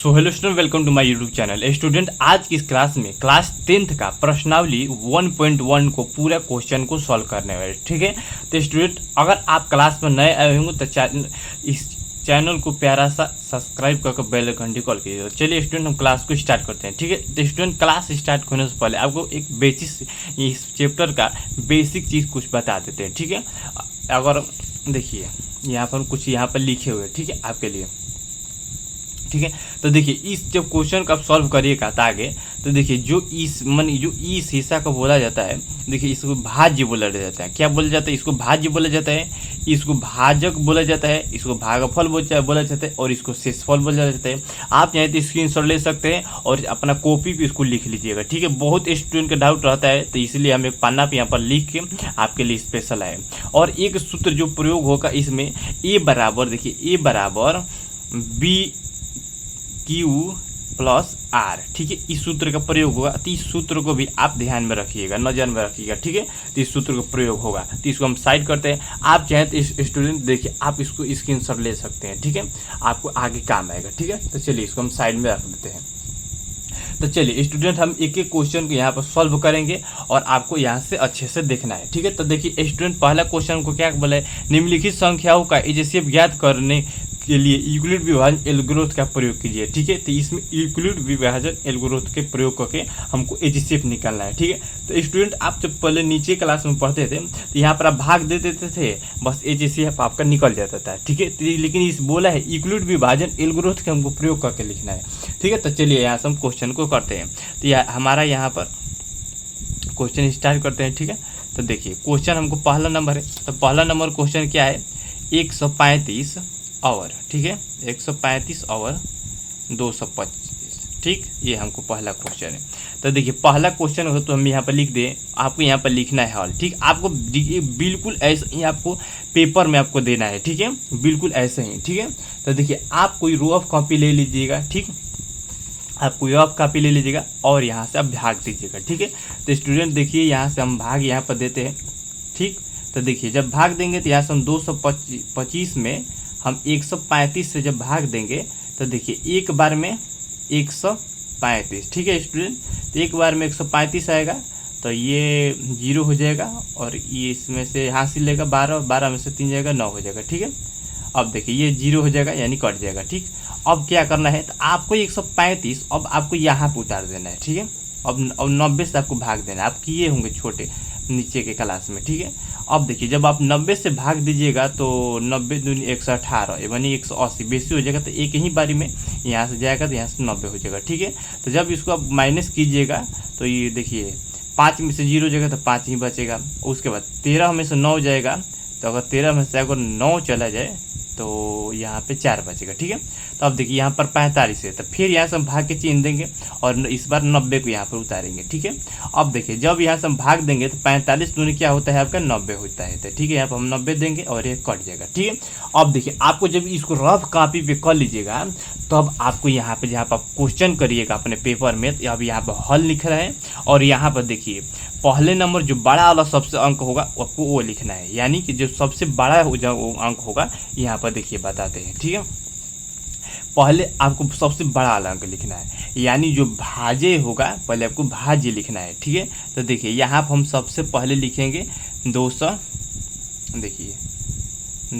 So hello student, welcome to my YouTube channel. Student, आज की इस क्लास में क्लास 10th का प्रश्नावली 1.1 को पूरा क्वेश्चन को सॉल्व करने वाले, ठीक है। तो स्टूडेंट, अगर आप क्लास में नए आए होंगे तो इस चैनल को प्यारा सा सब्सक्राइब करके बेल आइकन कॉल कीजिएगा। चलिए स्टूडेंट, हम क्लास को स्टार्ट करते हैं, ठीक है। तो स्टूडेंट, क्लास स्टार्ट होने से पहले आपको एक बेसिक इस चैप्टर का बेसिक चीज़ कुछ बता देते हैं, ठीक है। अगर देखिए यहाँ पर कुछ यहाँ पर लिखे हुए, ठीक है, आपके लिए, ठीक है। तो देखिए, इस जब क्वेश्चन का आप सॉल्व करिएगा तो आगे, तो देखिए जो इस हिस्सा को बोला जाता है, देखिए इसको भाज्य बोला जाता है। क्या बोला जाता है? इसको भाज्य बोला जाता है, इसको भाजक बोला जाता है, इसको भागफल बोला जाता है और इसको शेषफल बोला जाता है। आप चाहे तो स्क्रीनशॉट ले सकते हैं और अपना कॉपी पे इसको लिख लीजिएगा, ठीक है। बहुत स्टूडेंट का डाउट रहता है, तो इसलिए हम एक पन्ना पे यहाँ पर लिख के आपके लिए स्पेशल आए। और एक सूत्र जो प्रयोग होगा इसमें, ए बराबर, देखिए ए बराबर बी क्यू प्लस आर, ठीक है। इस सूत्र का प्रयोग होगा, तो इस सूत्र को भी आप ध्यान में रखिएगा, नजर में रखिएगा, ठीक है। तो इस सूत्र का प्रयोग होगा, तो इसको हम साइड करते हैं। आप चाहें तो इस स्टूडेंट देखिए, आप इसको स्क्रीनशॉट ले सकते हैं, ठीक है, आपको आगे काम आएगा, ठीक है। तो चलिए इसको हम साइड में रख देते हैं। तो चलिए स्टूडेंट, हम एक एक क्वेश्चन को यहाँ पर सॉल्व करेंगे और आपको यहाँ से अच्छे से देखना है, ठीक है। तो देखिए स्टूडेंट, पहला क्वेश्चन को क्या बोला है, निम्नलिखित संख्याओं का एचसीएफ ज्ञात करने के लिए यूक्लिड विभाजन एल्गोरिथम का प्रयोग कीजिए, ठीक है। तो इसमें यूक्लिड विभाजन एल्गोरिथम के प्रयोग करके हमको एचसीएफ निकालना है, ठीक है। तो स्टूडेंट, आप जब पहले नीचे क्लास में पढ़ते थे तो यहाँ पर आप भाग दे देते थे, बस एचसीएफ आपका निकल जाता था, ठीक है। लेकिन इस बोला है यूक्लिड विभाजन एल्गोरिथम के हमको प्रयोग करके लिखना है, ठीक है। तो चलिए यहाँ से हम क्वेश्चन को करते हैं। तो हमारा यहाँ पर क्वेश्चन स्टार्ट करते हैं, ठीक है। तो देखिए क्वेश्चन हमको पहला नंबर है, तो पहला नंबर क्वेश्चन क्या है, 135 और, ठीक है, 135 और 225, ठीक, ये हमको पहला क्वेश्चन है। तो देखिए पहला क्वेश्चन हो तो हम यहाँ पर लिख दें, आपको यहाँ पर लिखना है हल, ठीक। आपको बिल्कुल ऐसे ही आपको पेपर में आपको देना है, ठीक है, बिल्कुल ऐसे ही, ठीक है। तो देखिए आप कोई रफ कॉपी ले लीजिएगा, ठीक, आप कोई रफ कॉपी ले लीजिएगा और यहाँ से आप भाग दीजिएगा, ठीक है। तो स्टूडेंट देखिए, यहाँ से हम भाग यहाँ पर देते हैं, ठीक। तो देखिए जब भाग देंगे तो यहाँ से हम 225 में हम 135 से जब भाग देंगे तो देखिए एक बार में 135, ठीक है स्टूडेंट। तो एक बार में 135 आएगा, तो ये 0 हो जाएगा और ये इसमें से हासिल लेगा 12 में से 3 जाएगा 9 हो जाएगा, ठीक है। अब देखिए ये 0 हो जाएगा यानी कट जाएगा, ठीक। अब क्या करना है, तो आपको 135 अब आपको यहाँ पर उतार देना है, ठीक है। अब 90 से आपको भाग देना है, आप किए होंगे छोटे नीचे के क्लास में, ठीक है। अब देखिए जब आप 90 से भाग दीजिएगा तो 90 दूनी 118 यानी 180 बेसी हो जाएगा, तो एक ही बारी में यहाँ से जाएगा तो यहाँ से 90 हो जाएगा, ठीक है। तो जब इसको आप माइनस कीजिएगा तो ये देखिए 5 में से 0 जाएगा तो 5 ही बचेगा। उसके बाद 13 में से 9 जाएगा, तो अगर 13 में से अगर 9 चला जाए तो यहाँ पे 4 बचेगा, ठीक है। तो अब देखिए यहाँ पर 45 है, तो फिर यहाँ से हम भाग के चिन्ह देंगे और इस बार 90 को यहाँ पर उतारेंगे, ठीक है। अब देखिए जब यहाँ से हम भाग देंगे तो 45 दूनी क्या होता है आपका 90 होता है, तो ठीक है, यहाँ पर हम 90 देंगे और ये कट जाएगा, ठीक है। अब देखिए आपको जब इसको रफ कॉपी पे कर लीजिएगा तो अब आपको यहाँ पे जहाँ पर आप क्वेश्चन करिएगा अपने पेपर में, तो अब यहाँ पर हल लिख रहे हैं और यहाँ पर देखिए पहले नंबर जो बड़ा वाला सबसे अंक होगा आपको वो लिखना है, यानी कि जो सबसे बड़ा अंक होगा यहाँ पर देखिए बताते हैं, ठीक है। पहले आपको सबसे बड़ा वाला अंक लिखना है, यानी जो भाज्य होगा पहले आपको भाज्य लिखना है, ठीक है। तो देखिए यहाँ पर हम सबसे पहले लिखेंगे 200, देखिए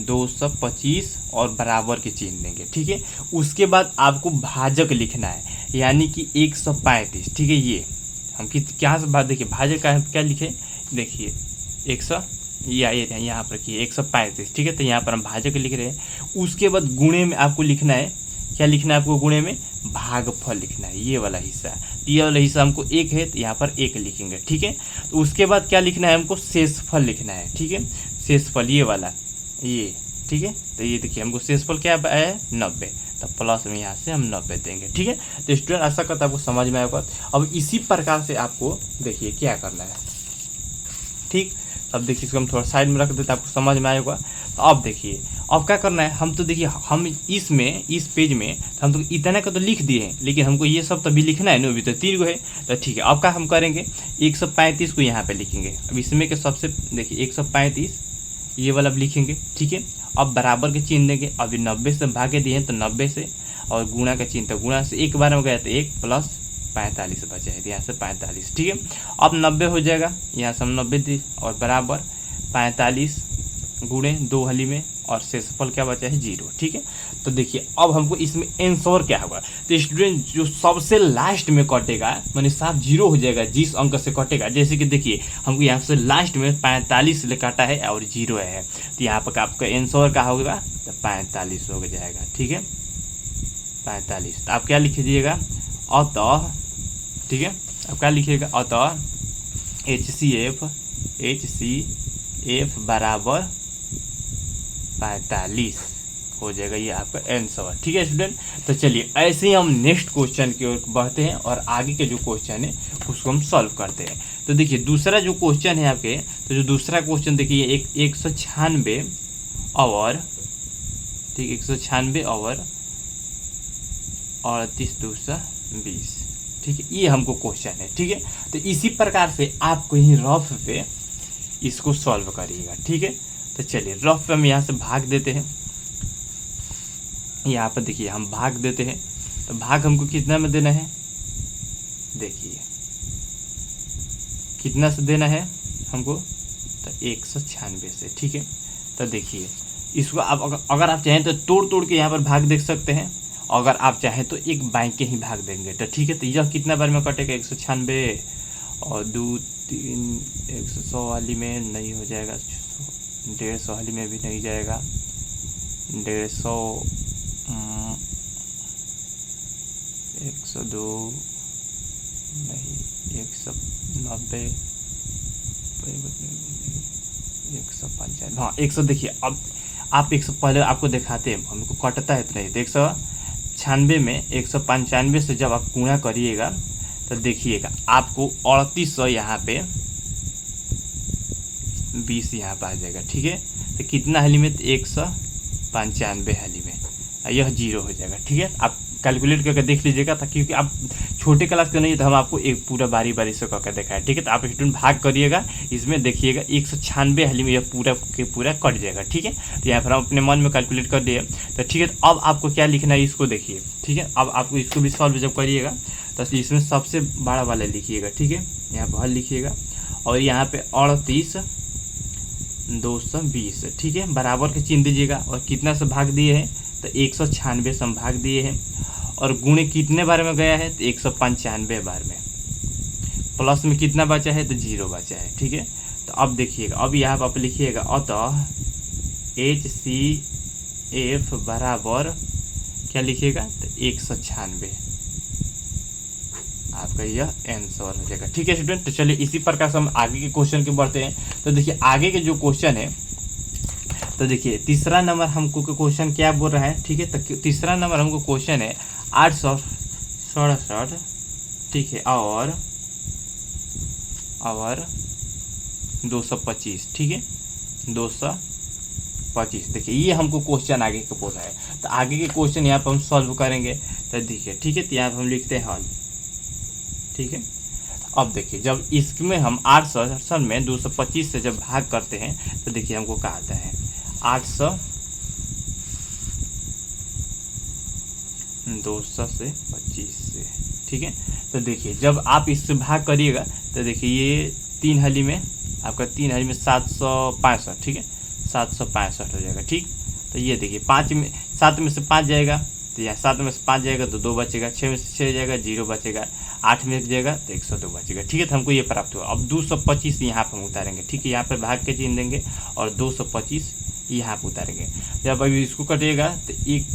225 और बराबर के चिन्ह देंगे, ठीक है। उसके बाद आपको भाजक लिखना है, यानी कि 135, ठीक है। ये हम क्या से बात, देखिए भाजक का क्या लिखे, देखिए 100 या यहाँ पर रखिए 135, ठीक है। तो यहाँ पर हम भाजक लिख रहे हैं। उसके बाद गुणे में आपको लिखना है, क्या लिखना है आपको गुणे में, भागफल लिखना है, ये वाला हिस्सा। ये वाला हिस्सा हमको 1 है तो यहाँ पर 1 लिखेंगे, ठीक है। तो उसके बाद क्या लिखना है हमको, शेषफल लिखना है, ठीक है। शेषफल ये वाला, ये, ठीक है। तो ये देखिए हमको शेषफल क्या है 90, तो प्लस में यहाँ से हम 90 देंगे, ठीक है। तो स्टूडेंट आशा करता है आपको समझ में आएगा। अब इसी प्रकार से आपको देखिए क्या करना है, ठीक। अब देखिए इसको हम थोड़ा साइड में रख देते हैं, आपको समझ में आएगा। तो अब देखिए अब क्या करना है, हम तो देखिए हम इसमें इस पेज में हम तो इतना का तो लिख दिए हैं, लेकिन हमको ये सब तो भी लिखना है ना, अभी तो 3 गो है। तो ठीक है, अब क्या हम करेंगे, 135 को यहाँ पे लिखेंगे। अब इसमें के सबसे देखिए 135 ये वाला लिखेंगे, ठीक है। अब बराबर के चिन्ह देंगे, अभी 90 से भागे दिए हैं तो 90 से और गुणा का चिन्ह, तो गुणा से एक बार में गया तो 1 प्लस 45 बचा है, तो यहाँ से 45, ठीक है। अब 90 हो जाएगा, यहाँ से हम 90 दी और बराबर 45 गुणे 2 हली में और शेषफल क्या बचा है 0, ठीक है। तो देखिए अब हमको इसमें आंसर क्या होगा, तो स्टूडेंट जो सबसे लास्ट में कटेगा माने साफ 0 हो जाएगा जिस अंक से कटेगा। जैसे कि देखिए हमको यहाँ से लास्ट में 45 ले काटा है और 0 है, तो यहाँ पर आपका आंसर क्या होगा, तो 45 हो जाएगा, ठीक है 45। तो आप क्या लिख दीजिएगा, अतः, ठीक है, अब क्या लिखिएगा, अतः HCF बराबर 45 हो जाएगा, ये आपका आंसर, ठीक है स्टूडेंट। तो चलिए ऐसे ही हम नेक्स्ट क्वेश्चन की ओर बढ़ते हैं और आगे के जो क्वेश्चन है उसको हम सॉल्व करते हैं। तो देखिए दूसरा जो क्वेश्चन है आपके, तो जो दूसरा क्वेश्चन देखिए 196 और, ठीक 196 और 38,220, ठीक है, ये हमको क्वेश्चन है, ठीक है। तो इसी प्रकार से आप कहीं रफ पे इसको सॉल्व करिएगा, ठीक है। तो चलिए रफ पे हम यहाँ से भाग देते हैं, यहाँ पर देखिए हम भाग देते हैं, तो भाग हमको कितना में देना है, देखिए कितना से देना है हमको, तो 196 से, ठीक है। तो देखिए इसको आप अगर आप चाहें तो तोड़ तोड़ के यहाँ पर भाग देख सकते हैं, अगर आप चाहें तो एक बैंक के ही भाग देंगे, तो ठीक है। तो यह कितना बार में कटेगा, 196 और 2 3 100 वाली में नहीं हो जाएगा, 150 वाली में भी नहीं जाएगा, 150 102 नहीं, 190 195, हाँ 100। देखिए अब आप 100 पहले आपको दिखाते हैं हमको कटता है इतना ही, तो 196 में 195 से जब आप गुणा करिएगा तो देखिएगा आपको 3800 यहाँ पे 20 यहाँ पर आ जाएगा, ठीक है। तो कितना हली में, तो 195 हली में, यह 0 हो जाएगा, ठीक है। आप कैलकुलेट करके देख लीजिएगा, था क्योंकि आप छोटे क्लास के नहीं तो हम आपको एक पूरा बारी बारी से करके दिखाएं, ठीक है। तो आप स्टूडेंट भाग करिएगा, इसमें देखिएगा 196 हली में यह पूरा के पूरा कट जाएगा, ठीक है। तो यहाँ पर हम अपने मन में कैलकुलेट कर दिए, तो ठीक है। तो अब आपको क्या लिखना है इसको देखिए, ठीक है। अब आपको इसको भी सॉल्व जब करिएगा तो इसमें सबसे बड़ा वाला लिखिएगा, ठीक है, यहाँ पर हल लिखिएगा और यहाँ पे 38,220, ठीक है, बराबर के चिन्ह दीजिएगा और कितना से भाग दिए हैं, तो 196 से हम भाग दिए हैं और गुणे कितने बार में गया है, तो 195 बार में, प्लस में कितना बचा है, तो 0 बचा है, ठीक है। तो अब देखिएगा, अब यहाँ पर आप लिखिएगा अतः HCF बराबर क्या लिखिएगा, तो 196, आपका यह आंसर हो जाएगा, ठीक है स्टूडेंट। तो चलिए इसी प्रकार से हम आगे के क्वेश्चन के बढ़ते हैं। तो देखिए आगे के जो क्वेश्चन है, तो देखिए तीसरा नंबर हमको क्वेश्चन क्या बोल रहा है, ठीक है। तो तीसरा नंबर हमको क्वेश्चन है 867, ठीक है, और 225, ठीक है, 225। देखिए ये हमको क्वेश्चन आगे के बोल रहा है, तो आगे के क्वेश्चन यहाँ पर हम सॉल्व करेंगे। तो देखिए ठीक है, तो यहाँ पर हम लिखते हैं हल, ठीक है। अब देखिए जब इसमें हम 867 में 225 से जब भाग करते हैं तो देखिए हमको क्या आता है, 200 से 25 से, ठीक है। तो देखिए जब आप इससे भाग करिएगा तो देखिए ये 3 हली में आपका 3 हली में 765, ठीक है, 765 हो जाएगा, ठीक। तो ये देखिए 7 में से 5 जाएगा, तो यहाँ 7 में से 5 जाएगा तो 2 बचेगा, 6 में से 6 जाएगा 0 बचेगा, 8 में जाएगा तो 102 बचेगा, ठीक है। तो हमको ये प्राप्त हुआ। अब 225 यहाँ पर हम उतारेंगे, ठीक है, यहाँ पर भाग के चिन्ह देंगे और 225 यहाँ पर उतारेंगे। जब अभी इसको कटिएगा तो 1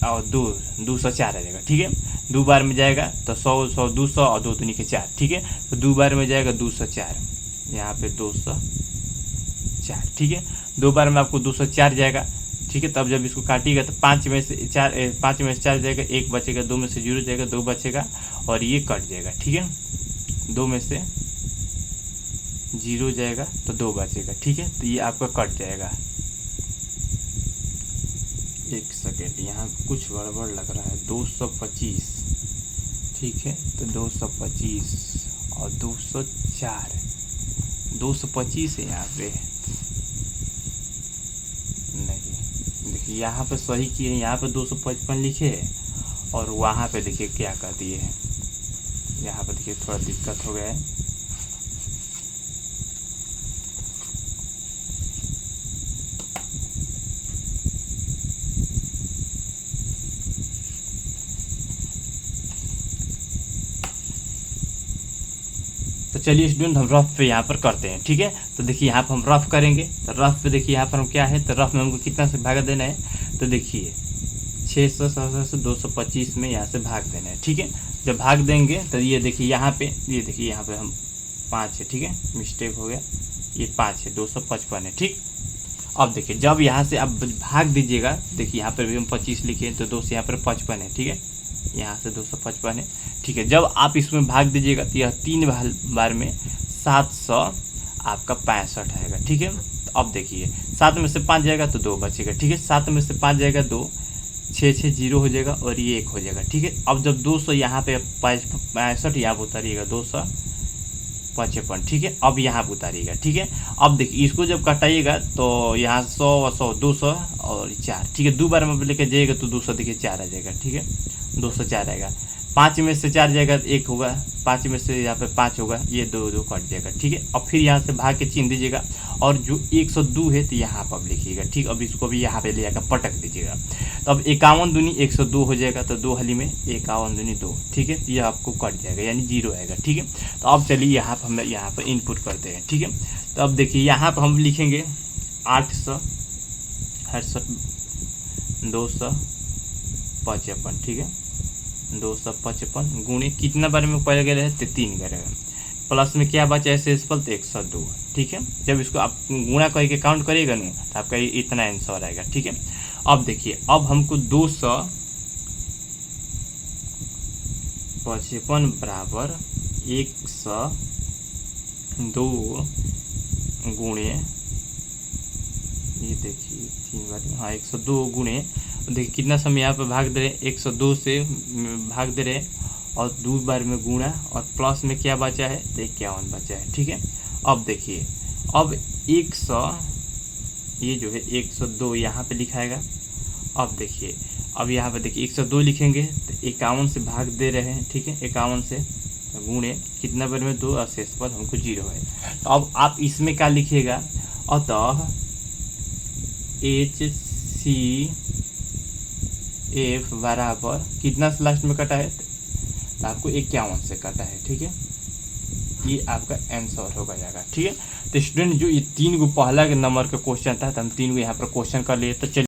और 204 आ जाएगा, ठीक है। 2 बार में जाएगा तो 100 200 और 2 दूनी के 4, ठीक है। तो 2 बार में जाएगा 204, यहाँ पे 204, ठीक है। 2 बार में आपको 204 जाएगा, ठीक है। तब जब इसको काटिएगा तो 5 में से 4 जाएगा, 1 बचेगा, 2 में से 0 जाएगा, 2 बचेगा और ये कट जाएगा, ठीक है। 2 में से 0 जाएगा तो 2 बचेगा, ठीक है। तो ये आपका कट जाएगा। एक सेकेंड, यहाँ कुछ गड़बड़ लग रहा है। 225, ठीक है। तो 225 और 204, 225 है यहाँ पे, नहीं देखिए यहाँ पे सही किए, यहाँ पे 255 लिखे और वहाँ पे देखिए क्या कर दिए हैं, यहाँ पे देखिए थोड़ा दिक्कत हो गया है। तो चलिए स्टूडेंट हम रफ पे यहाँ पर करते हैं, ठीक है। तो देखिए यहाँ पर हम रफ करेंगे, तो रफ पे देखिए यहाँ पर हम क्या है, तो रफ में हमको कितना से भाग देना है, तो देखिए 600 से 225 में यहाँ से भाग देना है, ठीक है। जब भाग देंगे तो ये देखिए यहाँ पे, ये देखिए यहाँ पे हम 5 है, ठीक है, मिस्टेक हो गया, ये 5 है, 255 है, ठीक। अब देखिए जब यहाँ से आप भाग दीजिएगा, देखिए यहाँ पर भी हम 25 लिखे तो 2 से यहाँ पर 55 है, ठीक है, यहाँ से 255 है, ठीक है। जब आप इसमें भाग दीजिएगा तो यह 3 बार में 700 आपका 65 आएगा, ठीक है। तो अब देखिए 7 में से 5 जाएगा तो 2 बचेगा, ठीक है, 7 में से 5 जाएगा 2, 6 6 0 हो जाएगा और ये 1 हो जाएगा, ठीक है। अब जब 200 यहाँ पे 65 यहाँ पर उतारिएगा 255, ठीक है। अब यहाँ पर उतारिएगा, ठीक है। अब देखिए इसको जब कटाइएगा तो यहाँ 100 100 200 और 4, ठीक है, 2 बार में लेके जाइएगा तो 200 देखिए 4 आ जाएगा, ठीक है, 204 आएगा। 5 में से 4 जाएगा 1 होगा, 5 में से यहाँ पे 5 होगा, ये 2 2 कट जाएगा, ठीक है। अब फिर यहाँ से भाग के चिन्ह दीजिएगा और जो 102 है तो यहाँ पर लिखिएगा, ठीक। अब इसको भी यहाँ पे ले जाकर पटक दीजिएगा, तो अब 51 दूनी 102 हो जाएगा, तो 2 हली में 51 दूनी 2, ठीक है, तो यह आपको कट जाएगा यानी 0 आएगा, ठीक है। तो अब चलिए यहाँ पर हम यहाँ पर इनपुट करते हैं, ठीक है। तो अब देखिए यहाँ पर हम लिखेंगे 868 255, ठीक है, 255 गुणे कितना बारे में पहले गए थे 3 बारे में, प्लस में क्या बचा है शेषफल तो 102, ठीक है। जब इसको आप गुणा करके काउंट करिएगा ना तो आपका इतना आंसर आएगा, ठीक है। अब देखिए अब हमको 255 बराबर 102 गुणे, ये देखिए 3 बार, हाँ 102 गुणे, देखिए कितना समय यहाँ पे भाग दे रहे, 102 से भाग दे रहे और 2 बार में गुणा और प्लस में क्या बचा है तो 51 बचा है, ठीक है। अब देखिए अब 100 ये जो है 102 यहाँ पे लिखाएगा। अब देखिए अब यहाँ पे देखिए 102 लिखेंगे तो 51 से भाग दे रहे हैं, ठीक है, 51 से गुणे कितना बार में 2 और शेषफल हमको 0 है। तो अब आप इसमें क्या लिखिएगा, अतः HCF बराबर कितना से लास्ट में कटा है तो आपको 51 से कटा है, ठीक है, ये आपका आंसर होगा जाएगा, ठीक है। तो स्टूडेंट जो ये 3 गो पहला के नंबर का क्वेश्चन था तो हम 3 गो यहाँ पर क्वेश्चन कर लिए। तो चलिए